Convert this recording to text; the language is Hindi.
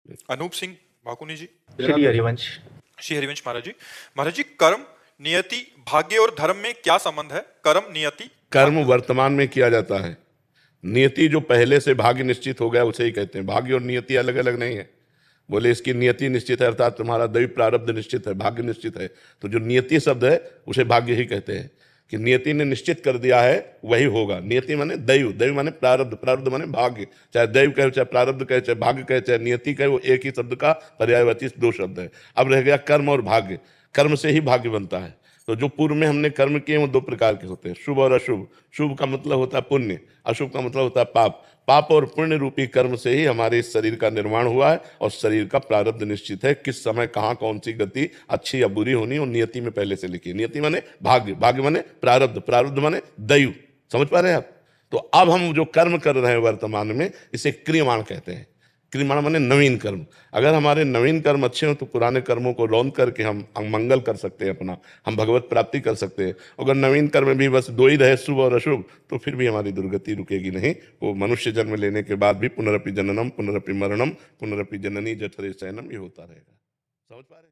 अनूप सिंह भाकुनी जी। श्री हरिवंश। श्री हरिवंश महाराज जी। महाराज जी, कर्म, नियति, भाग्य और धर्म में क्या संबंध है? कर्म, नियति, कर्म भाग्य। वर्तमान में किया जाता है। नियति जो पहले से भाग्य निश्चित हो गया उसे ही कहते हैं। भाग्य और नियति अलग अलग नहीं है। बोले इसकी नियति निश्चित है अर्थात तुम्हारा दैव प्रारब्ध निश्चित है, भाग्य निश्चित है। तो जो नियति शब्द है उसे भाग्य ही कहते हैं कि नियति ने निश्चित कर दिया है वही होगा। नियति माने दैव, दैव माने प्रारब्ध, प्रारब्ध माने भाग्य। चाहे दैव कहे, चाहे प्रारब्ध कहे, चाहे भाग्य कहे, चाहे नियति कहे, वो एक ही शब्द का पर्यायवाची दो शब्द है। अब रह गया कर्म और भाग्य। कर्म से ही भाग्य बनता है। तो जो पूर्व में हमने कर्म किए वो दो प्रकार के होते हैं, शुभ और अशुभ। शुभ का मतलब होता है पुण्य, अशुभ का मतलब होता है पाप। पाप और पुण्य रूपी कर्म से ही हमारे इस शरीर का निर्माण हुआ है और शरीर का प्रारब्ध निश्चित है, किस समय कहाँ कौन सी गति अच्छी या बुरी होनी और नियति में पहले से लिखी है। नियति माने भाग्य, भाग्य माने प्रारब्ध, प्रारब्ध माने दैव। समझ पा रहे हैं आप? तो अब हम जो कर्म कर रहे हैं वर्तमान में इसे क्रियमाण कहते हैं। क्रियमाण माने नवीन कर्म। अगर हमारे नवीन कर्म अच्छे हो तो पुराने कर्मों को रौंद करके हम मंगल कर सकते हैं अपना, हम भगवत प्राप्ति कर सकते हैं। अगर नवीन कर्म भी बस दो ही रहे, शुभ और अशुभ, तो फिर भी हमारी दुर्गति रुकेगी नहीं। वो मनुष्य जन्म लेने के बाद भी पुनरपि जननम पुनरपि मरणम पुनरपि जननी जठरे शयनम ये होता रहेगा। समझ पा रहे हैं?